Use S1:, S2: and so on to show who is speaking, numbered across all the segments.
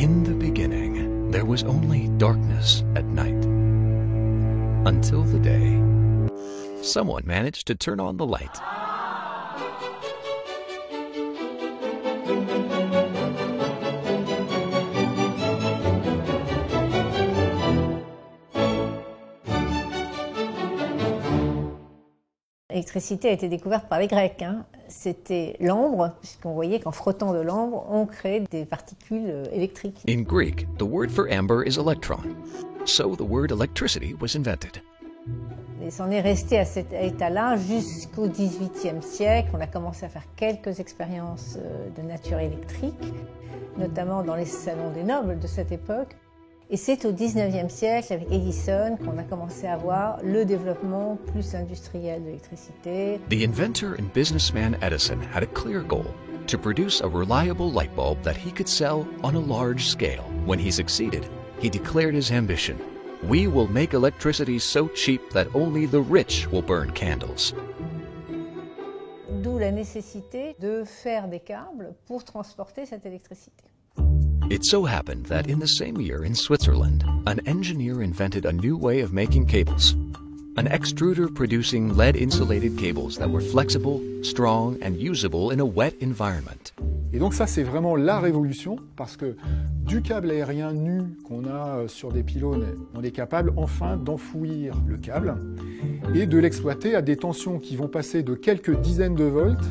S1: In the beginning, there was only darkness at night. Until the day someone managed to turn on the light.
S2: L'électricité a été découverte par les Grecs. C'était l'ambre, puisqu'on voyait qu'en frottant de l'ambre, on créait des particules électriques.
S1: In Greek, the word for amber is electron. So the word electricity was invented.
S2: Et c'en est resté à cet état-là jusqu'au XVIIIe siècle. On a commencé à faire quelques expériences de nature électrique, notamment dans les salons des nobles de cette époque. Et c'est au XIXe siècle, avec Edison, qu'on a commencé à voir le développement plus industriel de l'électricité.
S1: The inventor and businessman Edison had a clear goal: to produce a reliable light bulb that he could sell on a large scale. When he succeeded, he declared his ambition: "We will make electricity so cheap that only the rich will burn candles."
S2: D'où la nécessité de faire des câbles pour transporter cette électricité.
S1: It so happened that in the same year in Switzerland, an engineer invented a new way of making cables. An extruder producing lead-insulated cables that were flexible, strong, and usable in a wet environment.
S3: Et donc ça, c'est vraiment la révolution, parce que du câble aérien nu qu'on a sur des pylônes, on est capable enfin d'enfouir le câble et de l'exploiter à des tensions qui vont passer de quelques dizaines de volts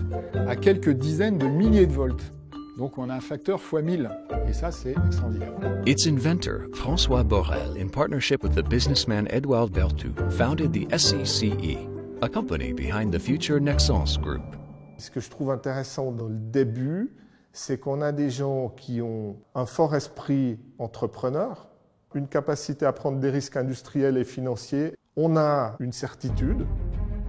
S3: à quelques dizaines de milliers de volts. Donc on a un facteur x 1000, et ça c'est extraordinaire.
S1: Its inventor, François Borel, in partnership with the businessman Edouard Berthoud, founded the SCCE, a company behind the future Nexans Group.
S4: Ce que je trouve intéressant dans le début, c'est qu'on a des gens qui ont un fort esprit entrepreneur, une capacité à prendre des risques industriels et financiers. On a une certitude.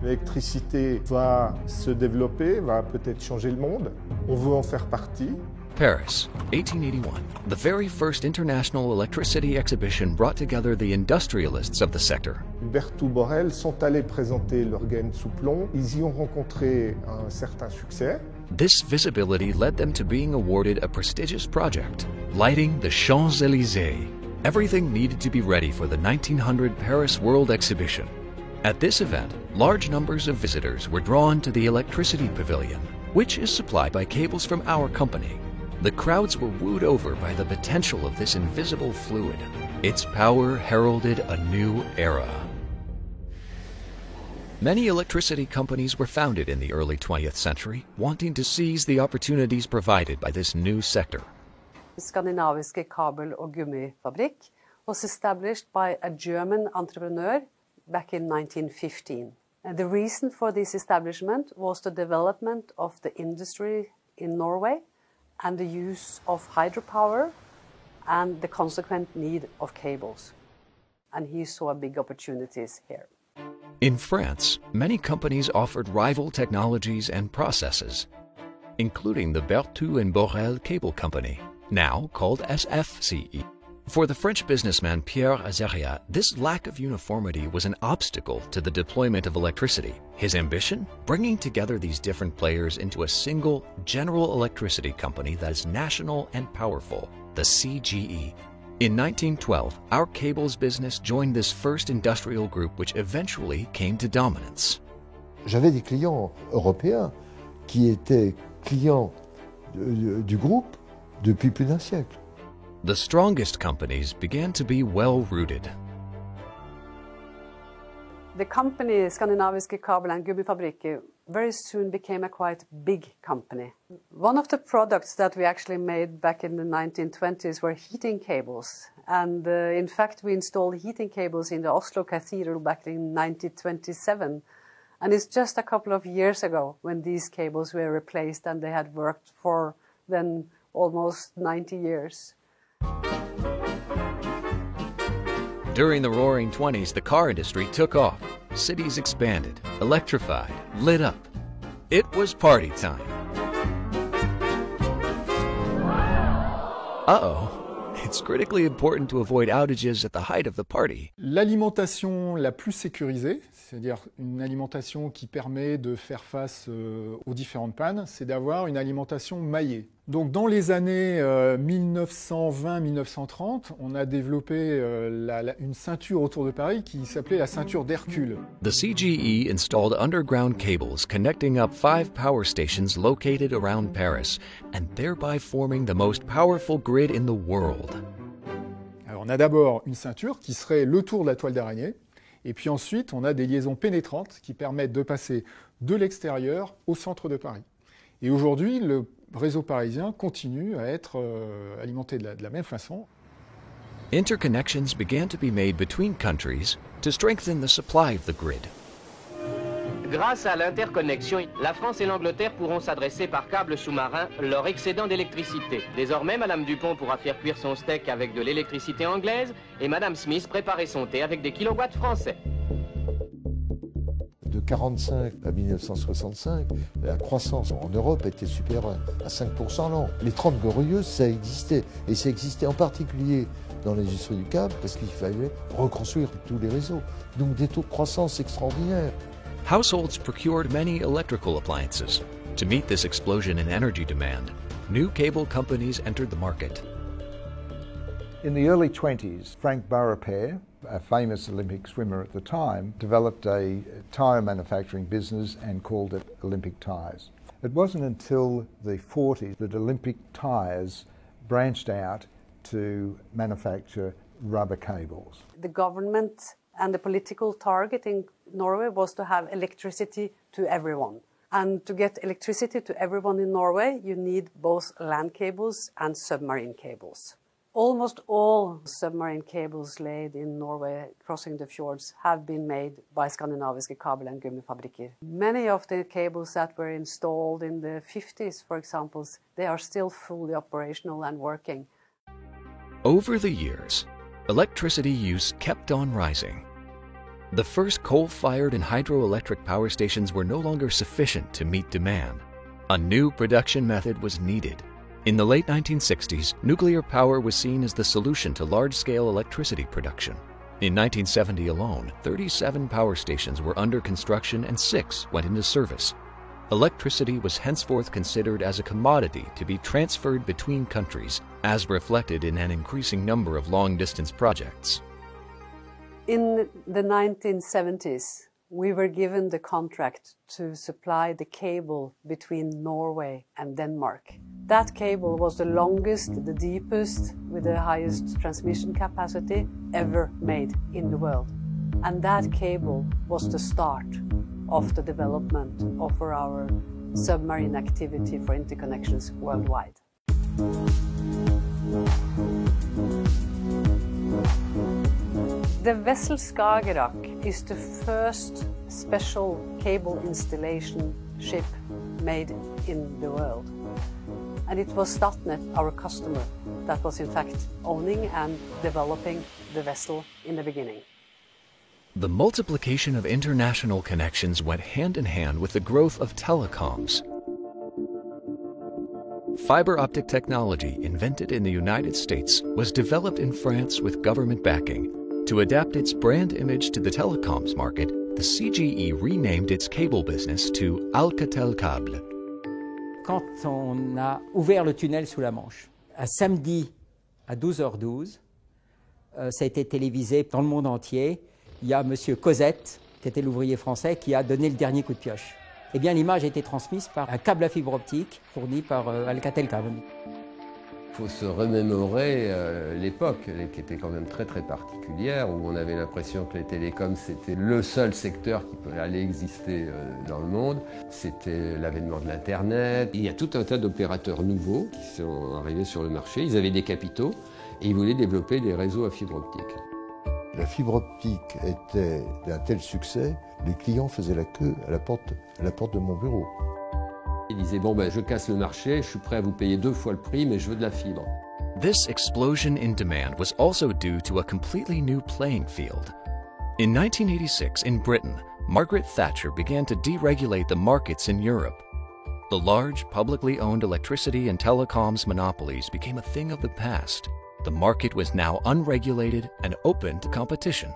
S4: L'électricité va se développer, va peut-être changer le monde. On veut en faire partie.
S1: Paris, 1881. The very first international electricity exhibition brought together the industrialists of the sector.
S4: Berthoud, Borel sont allés présenter leur gaine sous plomb. Ils y ont rencontré un certain succès.
S1: This visibility led them to being awarded a prestigious project, lighting the Champs-Élysées. Everything needed to be ready for the 1900 Paris World Exhibition. At this event, large numbers of visitors were drawn to the Electricity Pavilion, which is supplied by cables from our company. The crowds were wooed over by the potential of this invisible fluid. Its power heralded a new era. Many electricity companies were founded in the early 20th century, wanting to seize the opportunities provided by this new sector.
S5: Skandinaviske kabel- og gummifabrikk was established by a German entrepreneur back in 1915. And the reason for this establishment was the development of the industry in Norway and the use of hydropower and the consequent need of cables. And he saw big opportunities here.
S1: In France, many companies offered rival technologies and processes, including the Berthoud and Borel Cable Company, now called SFCE. For the French businessman Pierre Azériat, this lack of uniformity was an obstacle to the deployment of electricity. His ambition? Bringing together these different players into a single general electricity company that is national and powerful, the CGE. In 1912, our cables business joined this first industrial group which eventually came to dominance.
S6: J'avais des clients européens qui étaient clients du groupe depuis plus d'un siècle.
S1: The strongest companies began to be well-rooted.
S5: The company Skandinaviske kabel- and gummifabrikker very soon became a quite big company. One of the products that we actually made back in the 1920s were heating cables. And in fact, we installed heating cables in the Oslo Cathedral back in 1927. And it's just a couple of years ago when these cables were replaced and they had worked for then almost 90 years.
S1: During the Roaring '20s, the car industry took off. Cities expanded, electrified, lit up. It was party time. Uh-oh, it's critically important to avoid outages at the height of the party.
S3: L'alimentation la plus sécurisée, c'est-à-dire une alimentation qui permet de faire face aux différentes pannes, c'est d'avoir une alimentation maillée. Donc dans les années 1920-1930, on a développé une ceinture autour de Paris qui s'appelait la ceinture d'Hercule.
S1: The CGE installed underground cables connecting up 5 power stations located around Paris, and thereby forming the most powerful grid in the world.
S3: Alors on a d'abord une ceinture qui serait le tour de la toile d'araignée, et puis ensuite on a des liaisons pénétrantes qui permettent de passer de l'extérieur au centre de Paris. Et aujourd'hui, le réseau parisien continue à être alimenté de la même façon.
S1: Interconnections began to be made between countries to strengthen the supply of the grid.
S7: Grâce à l'interconnexion, la France et l'Angleterre pourront s'adresser par câble sous-marin leur excédent d'électricité. Désormais, Madame Dupont pourra faire cuire son steak avec de l'électricité anglaise et Madame Smith préparer son thé avec des kilowatts français.
S6: De 1945 à 1965, la croissance en Europe était supérieure à 5% l'an. Les 30 glorieuses, ça existait. Et ça existait en particulier dans l'industrie du câble parce qu'il fallait reconstruire tous les réseaux. Donc des taux de croissance extraordinaires.
S1: Households procured many electrical appliances. To meet this explosion in energy demand, new cable companies entered the market.
S8: In the early 20s, Frank Beaurepaire, a famous Olympic swimmer at the time, developed a tyre manufacturing business and called it Olympic Tyres. It wasn't until the 40s that Olympic Tyres branched out to manufacture rubber cables.
S5: The government and the political target in Norway was to have electricity to everyone. And to get electricity to everyone in Norway, you need both land cables and submarine cables. Almost all submarine cables laid in Norway crossing the fjords have been made by Skandinaviske Kabel- and Gummifabrikker. Many of the cables that were installed in the 50s, for example, they are still fully operational and working.
S1: Over the years, electricity use kept on rising. The first coal-fired and hydroelectric power stations were no longer sufficient to meet demand. A new production method was needed. In the late 1960s, nuclear power was seen as the solution to large-scale electricity production. In 1970 alone, 37 power stations were under construction and 6 went into service. Electricity was henceforth considered as a commodity to be transferred between countries, as reflected in an increasing number of long-distance projects.
S5: In the 1970s, we were given the contract to supply the cable between Norway and Denmark. That cable was the longest, the deepest, with the highest transmission capacity ever made in the world. And that cable was the start of the development of our submarine activity for interconnections worldwide. The vessel Skagerrak is the first special cable installation ship made in the world. And it was Statnett, our customer, that was in fact owning and developing the vessel in the beginning.
S1: The multiplication of international connections went hand in hand with the growth of telecoms. Fiber optic technology, invented in the United States, was developed in France with government backing. To adapt its brand image to the telecoms market, the CGE renamed its cable business to Alcatel Cable.
S9: Quand on a ouvert le tunnel sous la Manche, un samedi à 12h12, ça a été télévisé dans le monde entier. Il y a M. Cosette, qui était l'ouvrier français, qui a donné le dernier coup de pioche. Eh bien, l'image a été transmise par un câble à fibre optique fourni par Alcatel Cable.
S10: Il faut se remémorer l'époque, qui était quand même très très particulière, où on avait l'impression que les télécoms c'était le seul secteur qui allait exister dans le monde. C'était l'avènement de l'Internet. Il y a tout un tas d'opérateurs nouveaux qui sont arrivés sur le marché. Ils avaient des capitaux et ils voulaient développer des réseaux à fibre optique.
S6: La fibre optique était d'un tel succès, les clients faisaient la queue à la porte de mon bureau.
S10: Ils disaient, bon ben je casse le marché, je suis prêt à vous payer 2 fois le prix, mais je veux de la fibre.
S1: This explosion in demand was also due to a completely new playing field. In 1986, in Britain, Margaret Thatcher began to deregulate the markets in Europe. The large, publicly owned electricity and telecoms monopolies became a thing of the past. The market was now unregulated and open to competition.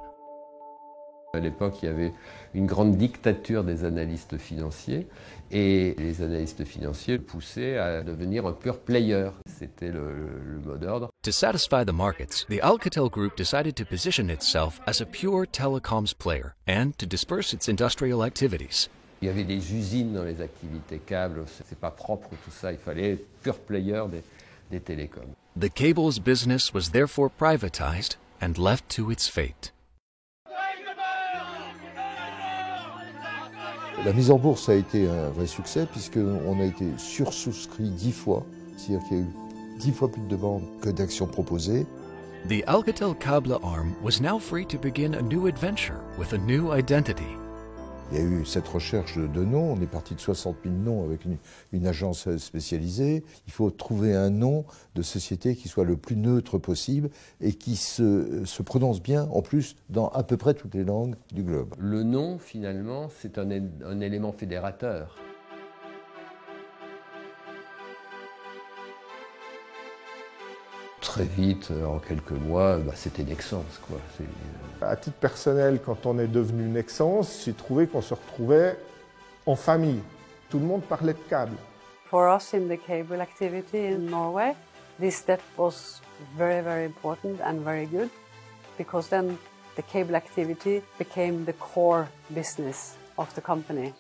S10: À l'époque, il y avait une grande dictature des analystes financiers et les analystes financiers poussaient à devenir un pure player. C'était le mot d'ordre.
S1: To satisfy the markets, the Alcatel Group decided to position itself as a pure telecoms player and to disperse its industrial activities.
S10: Il y avait des usines dans les activités câbles, c'est pas propre tout ça, il fallait être pure player des télécoms.
S1: The cables business was therefore privatized and left to its fate.
S6: La mise en bourse a été un vrai succès puisqu'on a été sursouscrit 10 fois, c'est-à-dire qu'il y a eu 10 fois plus de demandes que d'actions proposées.
S1: The Alcatel Cable arm was now free to begin a new adventure with a new identity.
S6: Il y a eu cette recherche de noms, on est parti de 60 000 noms avec une agence spécialisée. Il faut trouver un nom de société qui soit le plus neutre possible et qui se prononce bien, en plus, dans à peu près toutes les langues du globe.
S10: Le nom, finalement, c'est un élément fédérateur. Très vite, en quelques mois, c'était Nexans, quoi.
S4: À titre personnel, quand on est devenu Nexans, j'ai trouvé qu'on se retrouvait en famille. Tout le monde parlait de câbles.
S5: For us in the cable activity in Norway, this step was very, very important and very good, because then the cable activity became the core business of the company,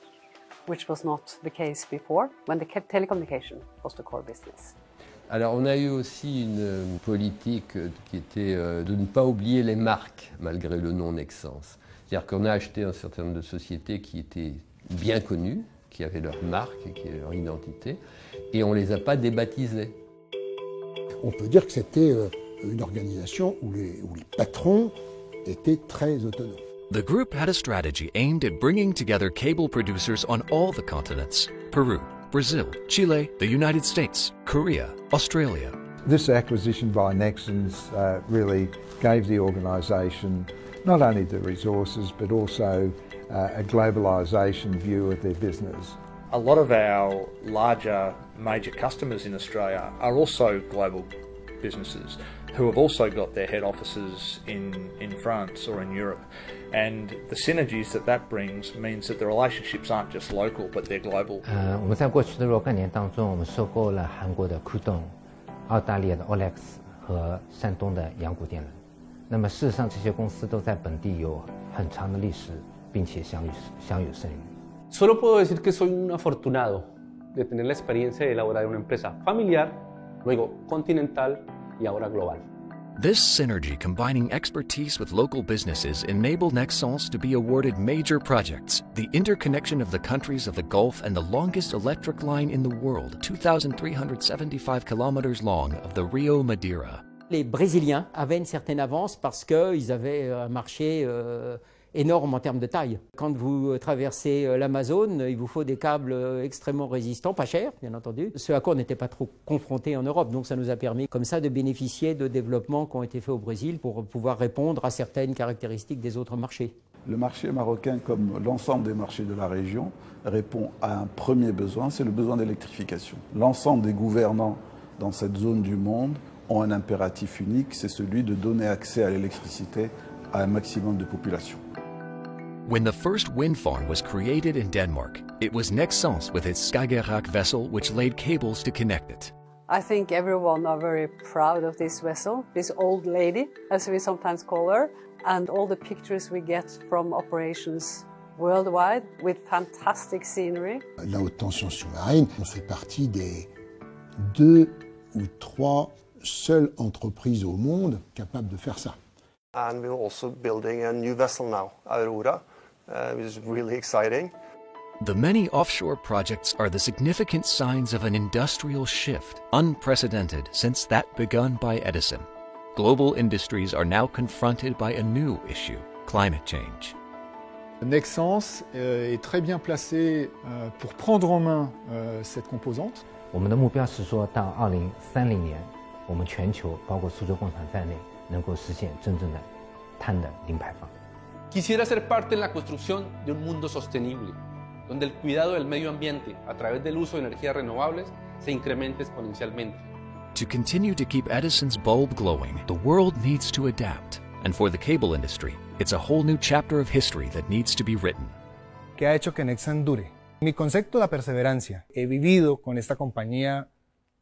S5: which was not the case before, when the telecommunication was the core business.
S10: Alors on a eu aussi une politique qui était de ne pas oublier les marques malgré le nom Nexans. C'est-à-dire qu'on a acheté un certain nombre de sociétés qui étaient bien connues, qui avaient leur marque, qui avaient leur identité, et on ne les a pas débaptisées.
S11: On peut dire que c'était une organisation où les patrons étaient très autonomes.
S1: The group had a strategy aimed at bringing together cable producers on all the continents: Peru, Brazil, Chile, the United States, Korea, Australia.
S8: This acquisition by Nexans really gave the organisation not only the resources but also a globalisation view of their business.
S12: A lot of our larger major customers in Australia are also global businesses who have also got their head offices in France or in Europe. And the synergies that brings means that the relationships aren't just local, but they're global.
S13: 我们在过去的若干年当中，我们收购了韩国的 Kudong、澳大利亚的 Olex 和山东的阳谷电缆。那么事实上，这些公司都在本地有很长的历史，并且享有盛誉。
S14: Solo puedo decir que soy un afortunado de tener la experiencia de elaborar una empresa familiar, luego continental y ahora global.
S1: This synergy combining expertise with local businesses enabled Nexans to be awarded major projects, the interconnection of the countries of the Gulf and the longest electric line in the world, 2,375 kilometers long, of the Rio Madeira.
S9: Les Brésiliens avaient une certaine avance parce qu'ils avaient un marché énorme en termes de taille. Quand vous traversez l'Amazone, il vous faut des câbles extrêmement résistants, pas chers, bien entendu. Ce à quoi on n'était pas trop confronté en Europe. Donc ça nous a permis comme ça de bénéficier de développements qui ont été faits au Brésil pour pouvoir répondre à certaines caractéristiques des autres marchés.
S15: Le marché marocain, comme l'ensemble des marchés de la région, répond à un premier besoin, c'est le besoin d'électrification. L'ensemble des gouvernants dans cette zone du monde ont un impératif unique, c'est celui de donner accès à l'électricité à un maximum de population.
S1: When the first wind farm was created in Denmark, it was Nexans with its Skagerrak vessel which laid cables to connect it.
S5: I think everyone are very proud of this vessel, this old lady, as we sometimes call her, and all the pictures we get from operations worldwide with fantastic scenery.
S11: La haute tension sous-marine, on fait partie des 2 ou 3 seules entreprises au monde capables de faire ça.
S16: And we're also building a new vessel now, Aurora, which is really exciting.
S1: The many offshore projects are the significant signs of an industrial shift, unprecedented since that begun by Edison. Global industries are now confronted by a new issue, climate change.
S3: Nexans est très bien placé pour prendre en main cette composante.
S13: 我们的目标是说到2030年，我们全球包括苏州工厂在内，能够实现真正的碳的零排放。
S14: Quisiera ser parte en la construcción de un mundo sostenible, donde el cuidado del medio ambiente a través del uso de energías renovables se incremente exponencialmente.
S1: To continue to keep Edison's bulb glowing, the world needs to adapt. And for the cable industry, It's a whole new chapter of history that needs to be written.
S17: ¿Qué ha hecho que Nexans dure? Mi concepto de la perseverancia. He vivido con esta compañía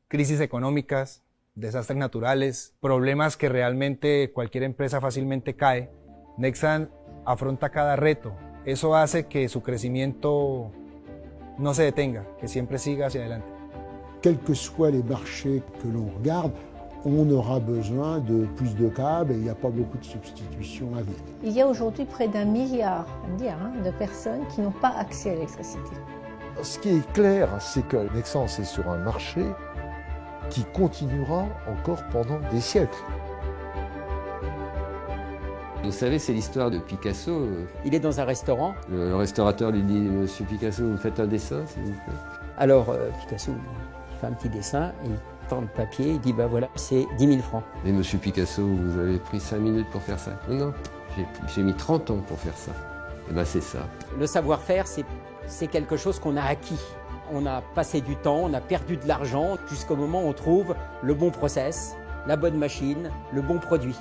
S17: crisis económicas, desastres naturales, problemas que realmente cualquier empresa fácilmente cae. Nexans afronta cada reto. Eso hace que su crecimiento no se detenga, que siempre siga hacia adelante.
S11: Quels que soient les marchés que l'on regarde, on aura besoin de plus de câbles et il n'y a pas beaucoup de substitutions à venir.
S2: Il y a aujourd'hui près d'1 milliard, de personnes qui n'ont pas accès à l'électricité.
S6: Ce qui est clair, c'est que Nexans est sur un marché qui continuera encore pendant des siècles.
S10: Vous savez, c'est l'histoire de Picasso.
S9: Il est dans un restaurant.
S10: Le restaurateur lui dit « Monsieur Picasso, vous faites un dessin, s'il vous plaît ?»
S9: Alors, Picasso il fait un petit dessin, il tend le papier, il dit « Ben voilà, c'est 10 000 francs. »
S10: Mais Monsieur Picasso, vous avez pris 5 minutes pour faire ça. Non, j'ai mis 30 ans pour faire ça. Et ben c'est ça.
S9: Le savoir-faire, c'est quelque chose qu'on a acquis. On a passé du temps, on a perdu de l'argent, jusqu'au moment où on trouve le bon process, la bonne machine, le bon produit.